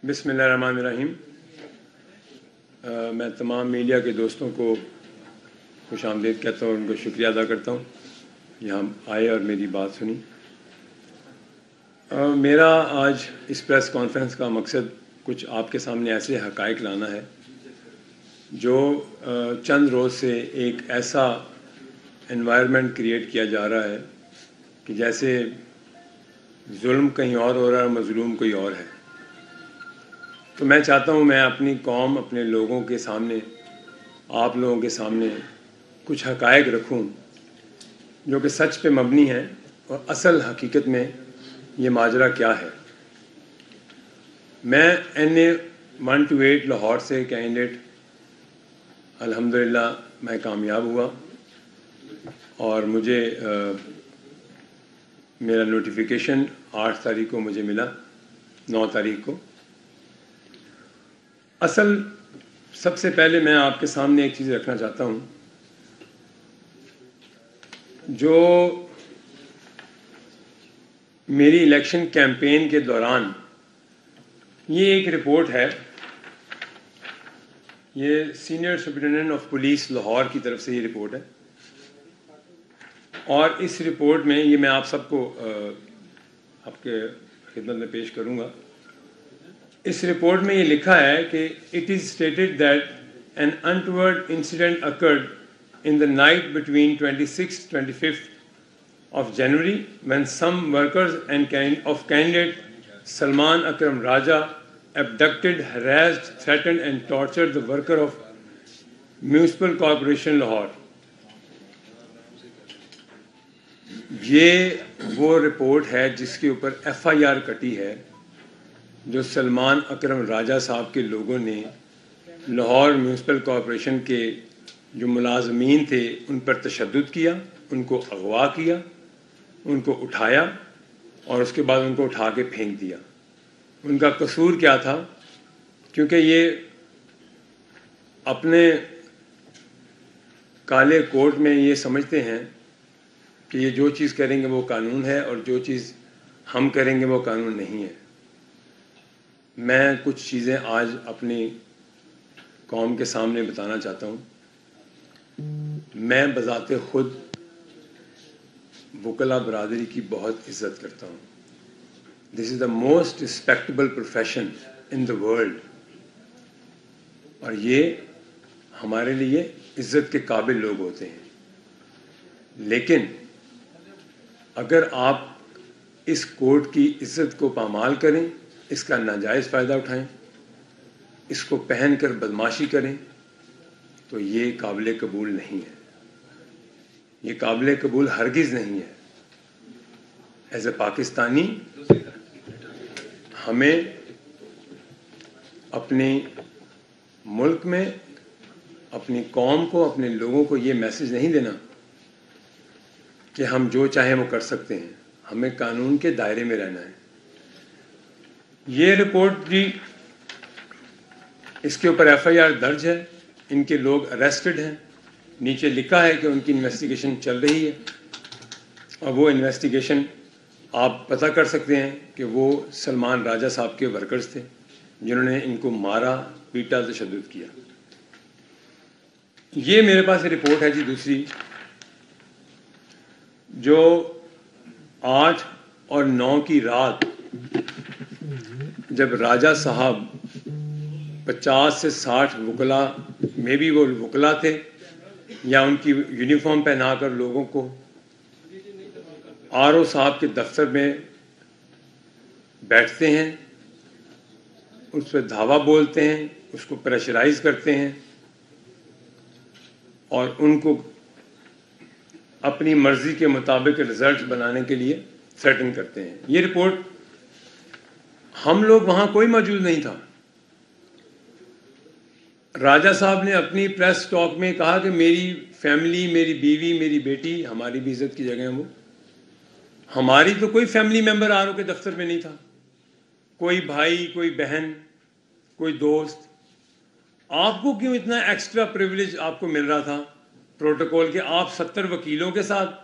بسم اللہ الرحمن الرحیم. میں تمام میڈیا کے دوستوں کو خوش آمدید کہتا ہوں، ان کو شکریہ ادا کرتا ہوں یہاں آئے اور میری بات سنی. میرا آج اس پریس کانفرنس کا مقصد کچھ آپ کے سامنے ایسے حقائق لانا ہے جو چند روز سے ایک ایسا انوائرمنٹ کریٹ کیا جا رہا ہے کہ جیسے ظلم کہیں اور ہو رہا ہے اور مظلوم کوئی اور ہے. تو میں چاہتا ہوں میں اپنی قوم، اپنے لوگوں کے سامنے، آپ لوگوں کے سامنے کچھ حقائق رکھوں جو کہ سچ پہ مبنی ہیں اور اصل حقیقت میں یہ ماجرا کیا ہے. میں NA 128 لاہور سے کینڈیڈیٹ الحمدللہ میں کامیاب ہوا اور مجھے میرا نوٹیفیکیشن 8 تاریخ کو مجھے ملا، 9 تاریخ کو. سب سے پہلے میں آپ کے سامنے ایک چیز رکھنا چاہتا ہوں جو میری الیکشن کیمپین کے دوران، یہ ایک رپورٹ ہے، یہ senior superintendent of police Lahore کی طرف سے یہ رپورٹ ہے، اور اس رپورٹ میں یہ میں آپ سب کو آپ کے خدمت میں پیش کروں گا. اس رپورٹ میں یہ لکھا ہے کہ it is stated that an untoward incident occurred in the night between 26th 25th of January when some workers of candidate Salman Akram Raja abducted, harassed, threatened and tortured the worker of Municipal Corporation Lahore. یہ وہ report ہے جس کے اوپر FIR کٹی ہے جو سلمان اکرم راجہ صاحب کے لوگوں نے لاہور میونسپل کارپوریشن کے جو ملازمین تھے ان پر تشدد کیا، ان کو اغوا کیا، ان کو اٹھایا اور اس کے بعد ان کو اٹھا کے پھینک دیا. ان کا قصور کیا تھا؟ کیونکہ یہ اپنے کالے کوٹ میں یہ سمجھتے ہیں کہ یہ جو چیز کریں گے وہ قانون ہے اور جو چیز ہم کریں گے وہ قانون نہیں ہے. میں کچھ چیزیں آج اپنی قوم کے سامنے بتانا چاہتا ہوں. میں بذات خود وکلا برادری کی بہت عزت کرتا ہوں. This is the most respectable profession in the world, اور یہ ہمارے لیے عزت کے قابل لوگ ہوتے ہیں. لیکن اگر آپ اس کوٹ کی عزت کو پامال کریں، اس کا ناجائز فائدہ اٹھائیں، اس کو پہن کر بدماشی کریں، تو یہ قابل قبول نہیں ہے. یہ قابل قبول ہرگز نہیں ہے. ایز اے پاکستانی ہمیں اپنے ملک میں اپنی قوم کو، اپنے لوگوں کو یہ میسج نہیں دینا کہ ہم جو چاہیں وہ کر سکتے ہیں. ہمیں قانون کے دائرے میں رہنا ہے. یہ رپورٹ جی، اس کے اوپر FIR درج ہے، ان کے لوگ اریسٹڈ ہیں. نیچے لکھا ہے کہ ان کی انویسٹیگیشن چل رہی ہے، اور وہ انویسٹیگیشن آپ پتہ کر سکتے ہیں کہ وہ سلمان راجہ صاحب کے ورکرز تھے جنہوں نے ان کو مارا، پیٹا، تشدد کیا. یہ میرے پاس رپورٹ ہے جی دوسری، جو 8 اور 9 کی رات جب راجہ صاحب 50 سے 60 وکلا میں بھی وہ وکلا تھے یا ان کی یونیفارم پہنا کر لوگوں کو RO صاحب کے دفتر میں بیٹھتے ہیں، اس پہ دھاوا بولتے ہیں، اس کو پریشرائز کرتے ہیں اور ان کو اپنی مرضی کے مطابق رزلٹ بنانے کے لیے تھریٹن کرتے ہیں. یہ رپورٹ، ہم لوگ وہاں کوئی موجود نہیں تھا. راجہ صاحب نے اپنی پریس ٹاک میں کہا کہ میری فیملی، میری بیوی، میری بیٹی، ہماری بھی عزت کی جگہ ہیں وہ. ہماری تو کوئی فیملی ممبر RO کے دفتر میں نہیں تھا، کوئی بھائی، کوئی بہن، کوئی دوست. آپ کو کیوں اتنا ایکسٹرا پریویلیج آپ کو مل رہا تھا پروٹوکول کے؟ آپ 70 وکیلوں کے ساتھ،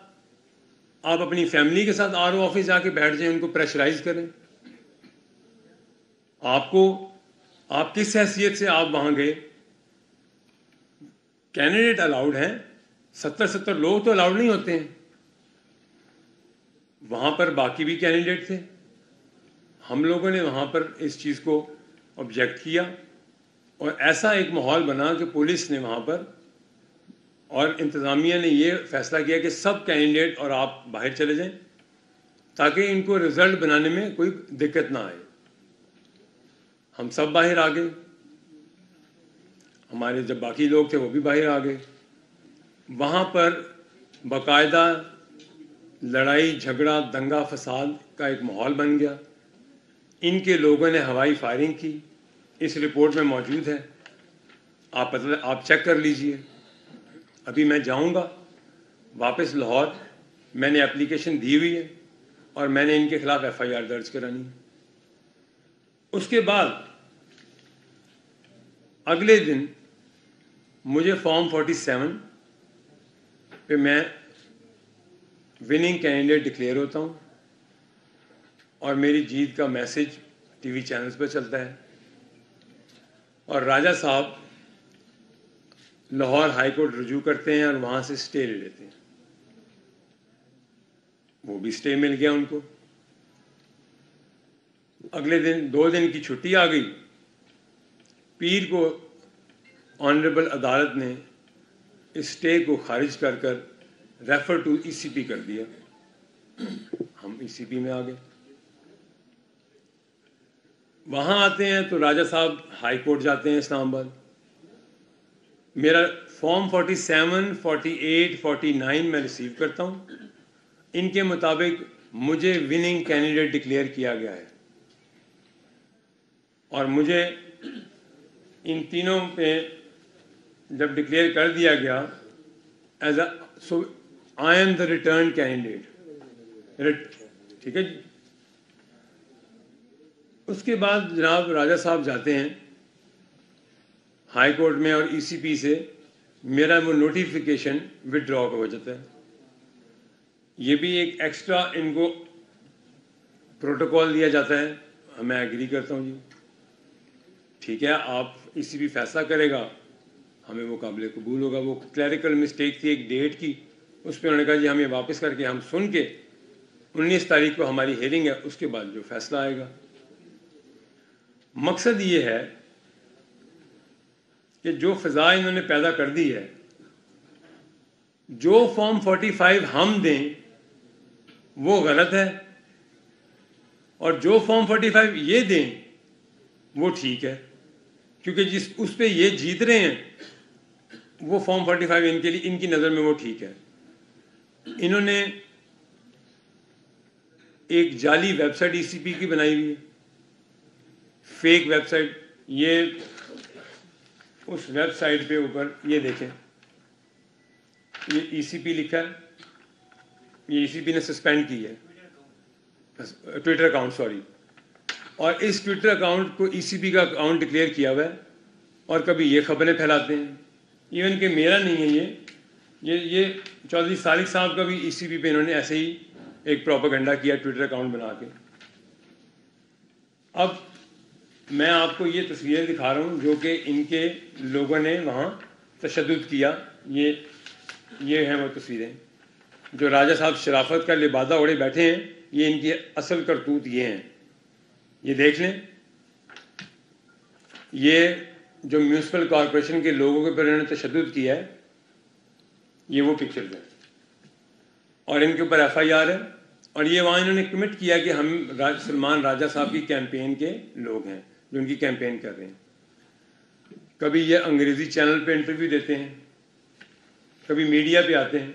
آپ اپنی فیملی کے ساتھ RO آفس جا کے بیٹھ جائیں، ان کو پریشرائز کریں. آپ کو آپ کس حیثیت سے آپ وہاں گئے؟ کینڈیڈیٹ الاؤڈ ہیں، 70 لوگ تو الاؤڈ نہیں ہوتے ہیں. وہاں پر باقی بھی کینڈیڈیٹ تھے. ہم لوگوں نے وہاں پر اس چیز کو آبجیکٹ کیا اور ایسا ایک ماحول بنا کہ پولیس نے وہاں پر اور انتظامیہ نے یہ فیصلہ کیا کہ سب کینڈیڈیٹ اور آپ باہر چلے جائیں تاکہ ان کو رزلٹ بنانے میں کوئی دقت نہ آئے. ہم سب باہر آ گئے، ہمارے جب باقی لوگ تھے وہ بھی باہر آ گئے. وہاں پر باقاعدہ لڑائی جھگڑا دنگا فساد کا ایک ماحول بن گیا. ان کے لوگوں نے ہوائی فائرنگ کی، اس رپورٹ میں موجود ہے، آپ چیک کر لیجئے. ابھی میں جاؤں گا واپس لاہور، میں نے اپلیکیشن دی ہوئی ہے اور میں نے ان کے خلاف ایف آئی آر درج کرانی ہے. اس کے بعد اگلے دن مجھے فارم 47 پہ میں وننگ کینڈیڈیٹ ڈکلیئر ہوتا ہوں اور میری جیت کا میسج ٹی وی چینلز پہ چلتا ہے اور راجہ صاحب لاہور ہائی کورٹ رجوع کرتے ہیں اور وہاں سے اسٹے لے لیتے ہیں. وہ بھی اسٹے مل گیا ان کو. اگلے دن 2 دن کی چھٹی آ گئی. پیر کو آنریبل عدالت نے اسٹے کو خارج کر ریفر ٹو ای سی پی کر دیا. ہم ای سی پی میں آ گئے. وہاں آتے ہیں تو راجہ صاحب ہائی کورٹ جاتے ہیں اسلام آباد. میرا فارم 47 48 49 میں ریسیو کرتا ہوں. ان کے مطابق مجھے وننگ کینڈیڈیٹ ڈکلیئر کیا گیا ہے اور مجھے ان تینوں پہ جب ڈکلیئر کر دیا گیا as a I am the return candidate. ٹھیک ہے جی. اس کے بعد جناب راجہ صاحب جاتے ہیں ہائی کورٹ میں اور ای سی پی سے میرا وہ نوٹیفیکیشن وڈرا ہو جاتا ہے. یہ بھی ایک ایکسٹرا ان کو پروٹوکول دیا جاتا ہے. میں ایگری کرتا ہوں جی، ٹھیک ہے آپ ای سی پی فیصلہ کرے گا ہمیں وہ قابل قبول ہوگا. وہ کلیریکل مسٹیک تھی ایک ڈیٹ کی، اس پہ انہوں نے کہا جی ہمیں واپس کر کے ہم سن کے 19 تاریخ کو ہماری ہیئرنگ ہے، اس کے بعد جو فیصلہ آئے گا. مقصد یہ ہے کہ جو فضا انہوں نے پیدا کر دی ہے، جو فارم 45 ہم دیں وہ غلط ہے اور جو فارم 45 یہ دیں وہ ٹھیک ہے، کیونکہ اس پہ یہ جیت رہے ہیں وہ فارم 45 ان کے لیے ان کی نظر میں وہ ٹھیک ہے. انہوں نے ایک جعلی ویب سائٹ ای سی پی کی بنائی ہوئی ہے، فیک ویب سائٹ. یہ اس ویب سائٹ پہ اوپر یہ دیکھیں، یہ ای سی پی لکھا ہے. یہ ای سی پی نے سسپینڈ کی ہے ٹویٹر اکاؤنٹ، سوری. اور اس ٹویٹر اکاؤنٹ کو ای سی پی کا اکاؤنٹ ڈکلیئر کیا ہوا ہے اور کبھی یہ خبریں پھیلاتے ہیں. ایون کہ میرا نہیں ہے یہ چودھری صالح صاحب کا بھی ای سی پی پہ انہوں نے ایسے ہی ایک پروپیگنڈا کیا ٹویٹر اکاؤنٹ بنا کے. اب میں آپ کو یہ تصویریں دکھا رہا ہوں جو کہ ان کے لوگوں نے وہاں تشدد کیا. یہ ہیں وہ تصویریں جو راجہ صاحب شرافت کا لبادہ اوڑے بیٹھے ہیں. یہ ان کی اصل کرتوت یہ ہیں، یہ دیکھ لیں. یہ جو میونسپل کارپوریشن کے لوگوں کے اوپر انہوں نے تشدد کیا ہے، یہ وہ پکچرز ہیں اور ان کے اوپر ایف آئی آر ہے. اور یہ وہاں انہوں نے کمٹ کیا کہ ہم سلمان راجہ صاحب کی کیمپین کے لوگ ہیں جو ان کی کیمپین کر رہے ہیں. کبھی یہ انگریزی چینل پہ انٹرویو دیتے ہیں، کبھی میڈیا پہ آتے ہیں.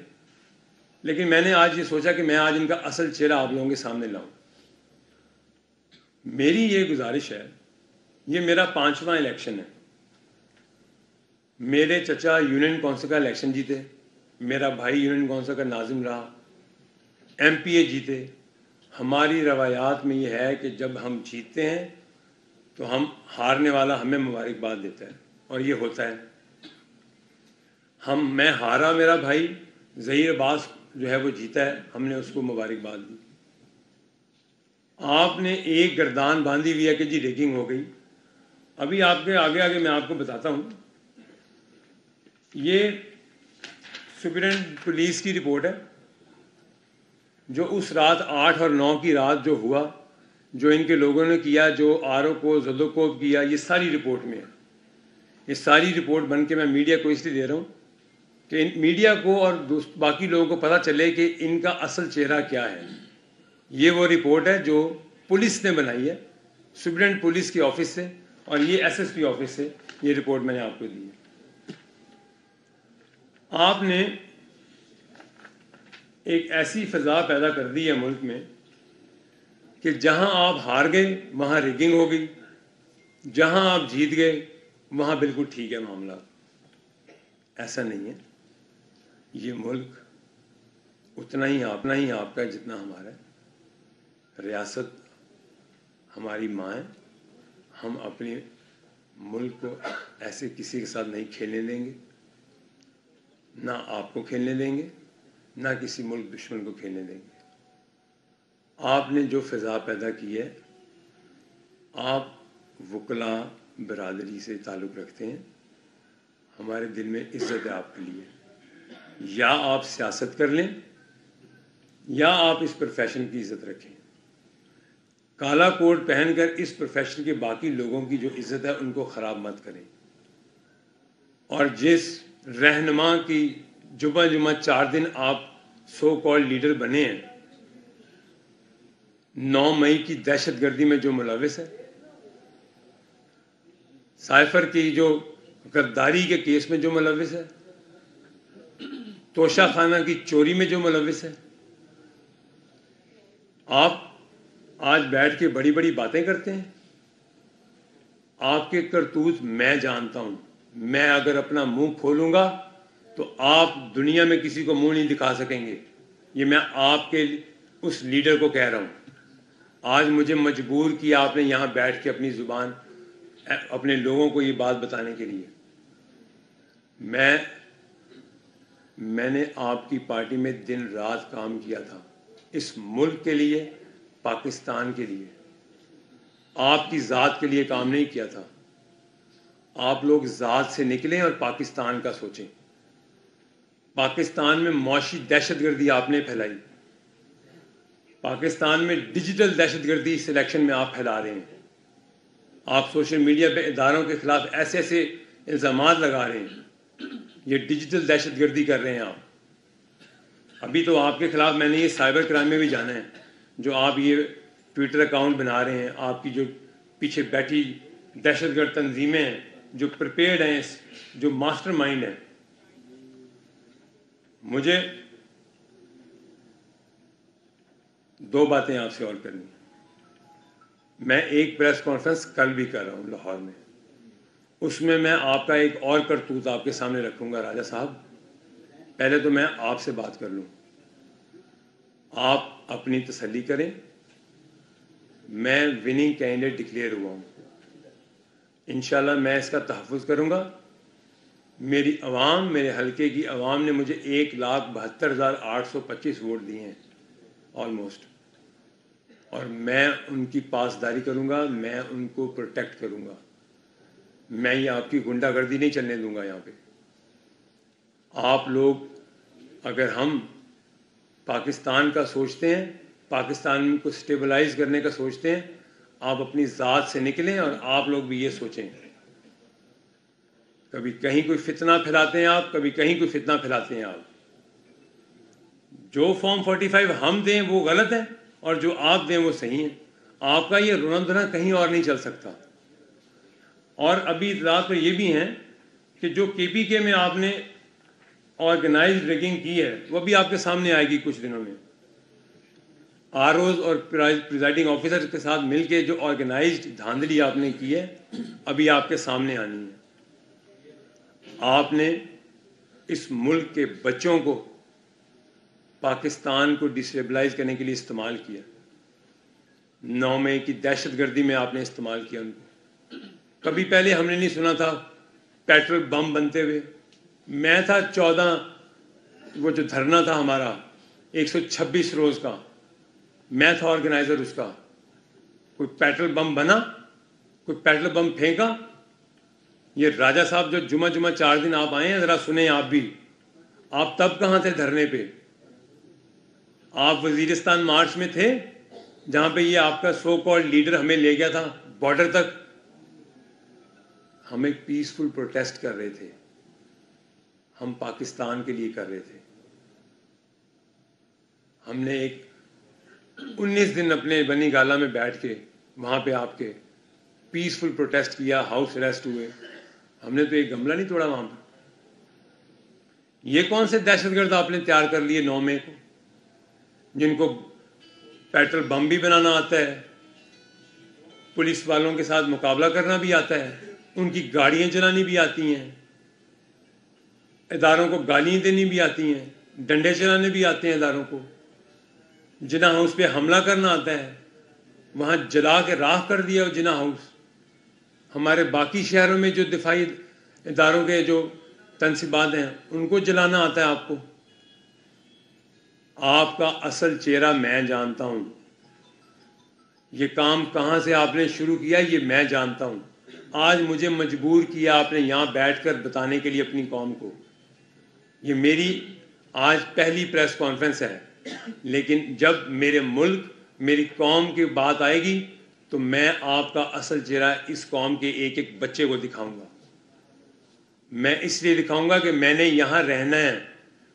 لیکن میں نے آج یہ سوچا کہ میں آج ان کا اصل چہرہ آپ لوگوں کے سامنے لاؤں. میری یہ گزارش ہے، یہ میرا 5واں الیکشن ہے. میرے چچا یونین کونسل کا الیکشن جیتے، میرا بھائی یونین کونسل کا ناظم رہا، ایم پی اے جیتے. ہماری روایات میں یہ ہے کہ جب ہم جیتتے ہیں تو ہم ہارنے والا ہمیں مبارکباد دیتا ہے اور یہ ہوتا ہے. میں ہارا، میرا بھائی ظہیر عباس جو ہے وہ جیتا ہے، ہم نے اس کو مبارکباد دی. آپ نے ایک گردان باندھی ہوئی ہے کہ جی ریگنگ ہو گئی. ابھی آپ کے آگے میں آپ کو بتاتا ہوں. یہ سپرنٹینڈنٹ پولیس کی رپورٹ ہے جو اس رات 8 اور 9 کی رات جو ہوا, جو ان کے لوگوں نے کیا, جو آرو کو زدوکوب کیا, یہ ساری رپورٹ میں ہے. یہ ساری رپورٹ بن کے میں میڈیا کو اس لیے دے رہا ہوں کہ میڈیا کو اور باقی لوگوں کو پتہ چلے کہ ان کا اصل چہرہ کیا ہے. یہ وہ رپورٹ ہے جو پولیس نے بنائی ہے, سپرنٹینڈنٹ پولیس کے آفس سے, اور یہ ایس ایس پی آفس سے یہ رپورٹ میں نے آپ کو دی ہے. آپ نے ایک ایسی فضا پیدا کر دی ہے ملک میں کہ جہاں آپ ہار گئے وہاں ریگنگ ہو گئی, جہاں آپ جیت گئے وہاں بالکل ٹھیک ہے معاملہ. ایسا نہیں ہے. یہ ملک اتنا ہی آپ کا جتنا ہمارا ہے. ریاست ہماری ماں ہے. ہم اپنے ملک کو ایسے کسی کے ساتھ نہیں کھیلنے دیں گے, نہ آپ کو کھیلنے دیں گے, نہ کسی ملک دشمن کو کھیلنے دیں گے. آپ نے جو فضا پیدا کی ہے, آپ وکلا برادری سے تعلق رکھتے ہیں, ہمارے دل میں عزت ہے آپ کے لیے. یا آپ سیاست کر لیں یا آپ اس پروفیشن کی عزت رکھیں. کالا کوٹ پہن کر اس پروفیشن کے باقی لوگوں کی جو عزت ہے ان کو خراب مت کریں. اور جس رہنما کی جمعہ 4 دن آپ سو کال لیڈر بنے ہیں, 9 مئی کی دہشت گردی میں جو ملوث ہے, سائفر کی جو غداری کے کیس میں جو ملوث ہے, توشہ خانہ کی چوری میں جو ملوث ہے, آپ آج بیٹھ کے بڑی بڑی باتیں کرتے ہیں. آپ کے کرتوت میں جانتا ہوں. میں اگر اپنا منہ کھولوں گا تو آپ دنیا میں کسی کو منہ نہیں دکھا سکیں گے. یہ میں آپ کے اس لیڈر کو کہہ رہا ہوں. آج مجھے مجبور کیا آپ نے یہاں بیٹھ کے اپنی زبان اپنے لوگوں کو یہ بات بتانے کے لیے. میں نے آپ کی پارٹی میں دن رات کام کیا تھا, اس ملک کے لیے, پاکستان کے لیے. آپ کی ذات کے لیے کام نہیں کیا تھا. آپ لوگ ذات سے نکلیں اور پاکستان کا سوچیں. پاکستان میں معاشی دہشت گردی آپ نے پھیلائی. پاکستان میں ڈیجیٹل دہشت گردی اس الیکشن میں آپ پھیلا رہے ہیں. آپ سوشل میڈیا پہ اداروں کے خلاف ایسے ایسے الزامات لگا رہے ہیں. یہ ڈیجیٹل دہشت گردی کر رہے ہیں آپ. ابھی تو آپ کے خلاف میں نے یہ سائبر کرائم میں بھی جانا ہے. جو آپ یہ ٹویٹر اکاؤنٹ بنا رہے ہیں, آپ کی جو پیچھے بیٹھی دہشت گرد تنظیمیں ہیں جو پریپیئرڈ ہیں, جو ماسٹر مائنڈ ہیں. مجھے 2 باتیں آپ سے اور کرنی. میں ایک پریس کانفرنس کل بھی کر رہا ہوں لاہور میں. اس میں آپ کا ایک اور کرتوت آپ کے سامنے رکھوں گا. راجہ صاحب, پہلے تو میں آپ سے بات کر لوں. آپ اپنی تسلی کریں. میں وننگ کینڈیڈیٹ ڈکلیئر ہوا ہوں. انشاءاللہ میں اس کا تحفظ کروں گا. میری عوام, میرے حلقے کی عوام نے مجھے 1,72,825 ووٹ دیے ہیں آلموسٹ, اور میں ان کی پاسداری کروں گا. میں ان کو پروٹیکٹ کروں گا. میں یہ آپ کی غنڈہ گردی نہیں چلنے دوں گا یہاں پہ. آپ لوگ اگر ہم پاکستان کا سوچتے ہیں, پاکستان کو سٹیبلائز کرنے کا سوچتے ہیں, آپ اپنی ذات سے نکلیں اور آپ لوگ بھی یہ سوچیں. کبھی کہیں کوئی فتنہ پھیلاتے ہیں آپ, کبھی کہیں کوئی فتنہ پھیلاتے ہیں آپ. جو فارم 45 ہم دیں وہ غلط ہے, اور جو آپ دیں وہ صحیح ہے. آپ کا یہ رونا دھونا کہیں اور نہیں چل سکتا. اور ابھی اطلاعات تو یہ بھی ہیں کہ جو کے پی کے میں آپ نے آرگنائزڈ ریگنگ کی ہے وہ بھی آپ کے سامنے آئے گی کچھ دنوں میں. آر اوز اور پریزائڈنگ آفیسر کے ساتھ مل کے جو آرگنائزڈ دھاندلی آپ نے کی ہے ابھی آپ کے سامنے آنی ہے. آپ نے اس ملک کے بچوں کو پاکستان کو ڈسٹیبلائز کرنے کے لیے استعمال کیا. 9 مئی کی دہشت گردی میں آپ نے استعمال کیا ان کو. کبھی پہلے ہم نے نہیں سنا تھا پیٹرول بم بنتے ہوئے. میں تھا 14 وہ جو دھرنا تھا ہمارا 126 روز کا, میں تھا آرگنائزر اس کا. کوئی پیٹرول بم بنا؟ کوئی پیٹرول بم پھینکا؟ یہ راجہ صاحب جو جمعہ 4 دن آپ آئے ہیں، ذرا سنیں آپ بھی، آپ تب کہاں تھے دھرنے پہ؟ آپ وزیرستان مارچ میں تھے جہاں پہ یہ آپ کا سو کالڈ لیڈر ہمیں لے گیا تھا بارڈر تک؟ ہم ایک پیسفل پروٹیسٹ کر رہے تھے، ہم پاکستان کے لیے کر رہے تھے. ہم نے ایک 19 دن اپنے بنی گالا میں بیٹھ کے وہاں پہ آپ کے پیسفل پروٹیسٹ کیا، ہاؤس اریسٹ ہوئے. ہم نے تو ایک گملہ نہیں توڑا وہاں پہ. یہ کون سے دہشت گرد آپ نے تیار کر لیے 9 مئی کو، جن کو پیٹرول بم بھی بنانا آتا ہے، پولیس والوں کے ساتھ مقابلہ کرنا بھی آتا ہے، ان کی گاڑیاں چلانی بھی آتی ہیں، اداروں کو گالیاں دینی بھی آتی ہیں، ڈنڈے چلانے بھی آتے ہیں اداروں کو، جنا ہاؤس پہ حملہ کرنا آتا ہے، وہاں جلا کے راکھ کر دیا جنا ہاؤس. ہمارے باقی شہروں میں جو دفاعی اداروں کے جو تنصیبات ہیں ان کو جلانا آتا ہے آپ کو. آپ کا اصل چہرہ میں جانتا ہوں، یہ کام کہاں سے آپ نے شروع کیا یہ میں جانتا ہوں. آج مجھے مجبور کیا آپ نے یہاں بیٹھ کر بتانے کے لیے اپنی قوم کو. یہ میری آج پہلی پریس کانفرنس ہے، لیکن جب میرے ملک میری قوم کی بات آئے گی تو میں آپ کا اصل چہرہ اس قوم کے ایک ایک بچے کو دکھاؤں گا. میں اس لیے دکھاؤں گا کہ میں نے یہاں رہنا ہے،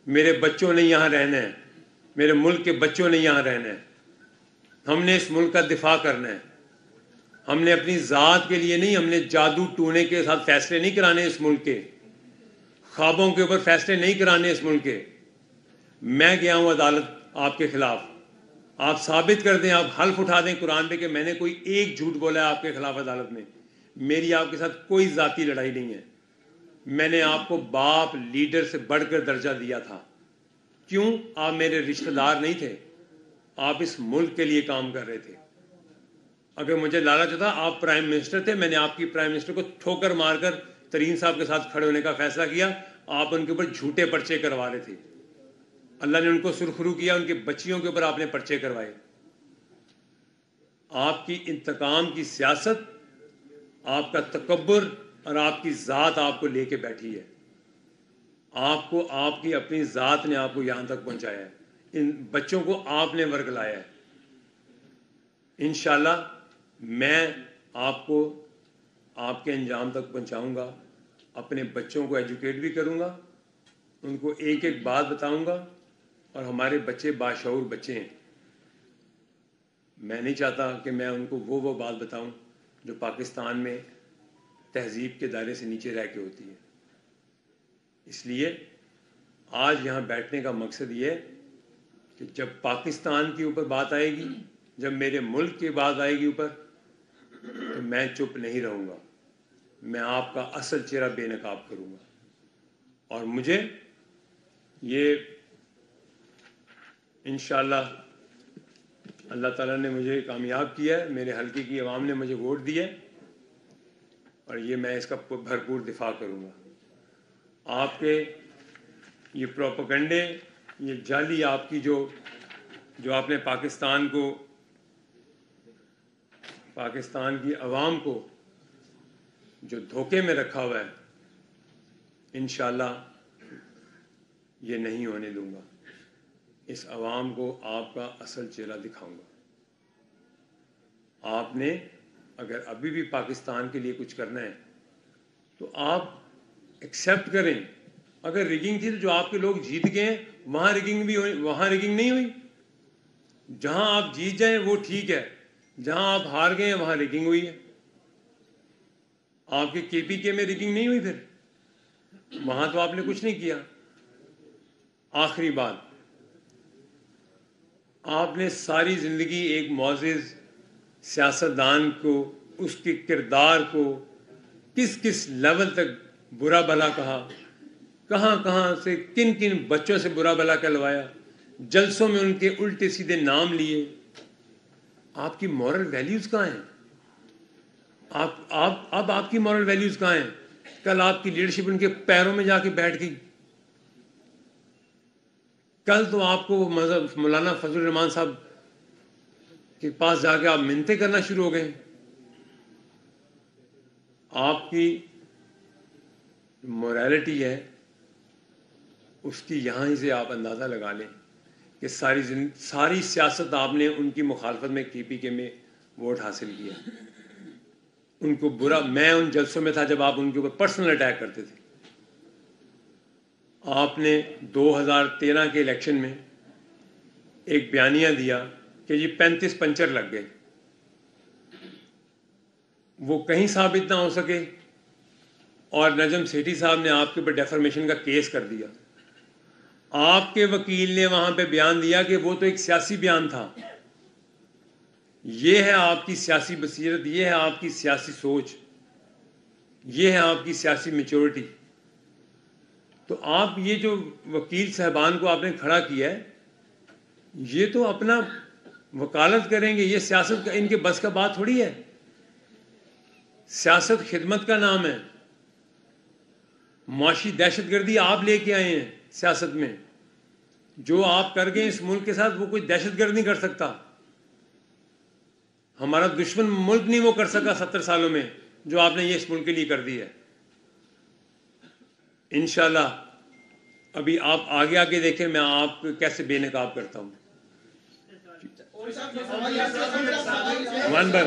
میرے بچوں نے یہاں رہنا ہے، میرے ملک کے بچوں نے یہاں رہنا ہے. ہم نے اس ملک کا دفاع کرنا ہے. ہم نے اپنی ذات کے لیے نہیں، ہم نے جادو ٹونے کے ساتھ فیصلے نہیں کرانے اس ملک کے، خوابوں کے اوپر فیصلے نہیں کرانے اس ملک کے. میں گیا ہوں عدالت آپ کے خلاف، آپ ثابت کر دیں، آپ حلف اٹھا دیں قرآن پہ کہ میں نے کوئی ایک جھوٹ بولا ہے آپ کے خلاف عدالت میں. میری آپ کے ساتھ کوئی ذاتی لڑائی نہیں ہے. میں نے آپ کو باپ لیڈر سے بڑھ کر درجہ دیا تھا. کیوں؟ آپ میرے رشتہ دار نہیں تھے، آپ اس ملک کے لیے کام کر رہے تھے. اگر مجھے لالچ ہوتا، آپ پرائم منسٹر تھے، میں نے آپ کی پرائم منسٹر کو ٹھوکر مار کر ترین صاحب کے ساتھ کھڑے ہونے کا فیصلہ کیا. آپ ان کے اوپر جھوٹے پرچے کروا رہے تھے. اللہ نے ان کو سرخرو کیا، ان کے بچیوں کے اوپر آپ نے پرچے کروائے. آپ کی انتقام کی سیاست، آپ کا تکبر اور آپ کی ذات آپ کو لے کے بیٹھی ہے. آپ کو آپ کی اپنی ذات نے آپ کو یہاں تک پہنچایا ہے. ان بچوں کو آپ نے ورگ لایا ہے. انشاءاللہ میں آپ کو آپ کے انجام تک پہنچاؤں گا. اپنے بچوں کو ایجوکیٹ بھی کروں گا، ان کو ایک ایک بات بتاؤں گا. اور ہمارے بچے باشعور بچے ہیں. میں نہیں چاہتا کہ میں ان کو وہ بات بتاؤں جو پاکستان میں تہذیب کے دائرے سے نیچے رہ کے ہوتی ہے. اس لیے آج یہاں بیٹھنے کا مقصد یہ ہے کہ جب پاکستان کے اوپر بات آئے گی، جب میرے ملک کی بات آئے گی اوپر، تو میں چپ نہیں رہوں گا. میں آپ کا اصل چہرہ بے نقاب کروں گا. اور مجھے یہ انشاءاللہ اللہ تعالیٰ نے مجھے کامیاب کیا ہے، میرے حلقے کی عوام نے مجھے ووٹ دیا ہے، اور یہ میں اس کا بھرپور دفاع کروں گا. آپ کے یہ پروپیگنڈے، یہ جعلی آپ کی جو آپ نے پاکستان کی عوام کو جو دھوکے میں رکھا ہوا ہے، انشاءاللہ یہ نہیں ہونے دوں گا. اس عوام کو آپ کا اصل چہرہ دکھاؤں گا. آپ نے اگر ابھی بھی پاکستان کے لیے کچھ کرنا ہے تو آپ ایکسیپٹ کریں. اگر ریگنگ تھی تو جو آپ کے لوگ جیت گئے ہیں وہاں ریگنگ بھی ہوئی، وہاں ریگنگ نہیں ہوئی. جہاں آپ جیت جائیں وہ ٹھیک ہے، جہاں آپ ہار گئے ہیں وہاں ریگنگ ہوئی ہے. آپ کے کے پی کے میں ریگنگ نہیں ہوئی، پھر وہاں تو آپ نے کچھ نہیں کیا. آخری بات، آپ نے ساری زندگی ایک معزز سیاستدان کو، اس کے کردار کو کس کس لیول تک برا بھلا کہا، کہاں کہاں سے کن کن بچوں سے برا بھلا کہلوایا، جلسوں میں ان کے الٹے سیدھے نام لیے. آپ کی مورل ویلیوز کہاں ہیں؟ اب آپ کی مورل ویلیوز کہاں ہیں؟ کل آپ کی لیڈرشپ ان کے پیروں میں جا کے بیٹھ گئی. کل تو آپ کو مولانا فضل الرحمان صاحب کے پاس جا کے آپ منتیں کرنا شروع ہو گئے. آپ کی موریلٹی ہے اس کی یہاں ہی سے آپ اندازہ لگا لیں کہ ساری سیاست آپ نے ان کی مخالفت میں KPK میں ووٹ حاصل کیا. ان کو برا, میں ان جلسوں میں تھا جب آپ ان کے اوپر پرسنل اٹیک کرتے تھے. آپ نے 2013 کے الیکشن میں ایک بیانیہ دیا کہ جی 35 پنچر لگ گئے, وہ کہیں ثابت نہ ہو سکے اور نجم سیٹھی صاحب نے آپ کے اوپر ڈیفرمیشن کا کیس کر دیا. آپ کے وکیل نے وہاں پہ بیان دیا کہ وہ تو ایک سیاسی بیان تھا. یہ ہے آپ کی سیاسی بصیرت, یہ ہے آپ کی سیاسی سوچ, یہ ہے آپ کی سیاسی میچورٹی. تو آپ یہ جو وکیل صاحبان کو آپ نے کھڑا کیا ہے, یہ تو اپنا وکالت کریں گے, یہ سیاست کا ان کے بس کا بات تھوڑی ہے. سیاست خدمت کا نام ہے. معاشی دہشت گردی آپ لے کے آئے ہیں سیاست میں. جو آپ کر گئے اس ملک کے ساتھ وہ کوئی دہشت گرد نہیں کر سکتا. ہمارا دشمن ملک نہیں وہ کر سکا 70 سالوں میں جو آپ نے یہ اس ملک کے لیے کر دی ہے. انشاءاللہ ابھی آپ آگے دیکھیں میں آپ کو کیسے بے نقاب کرتا ہوں. One by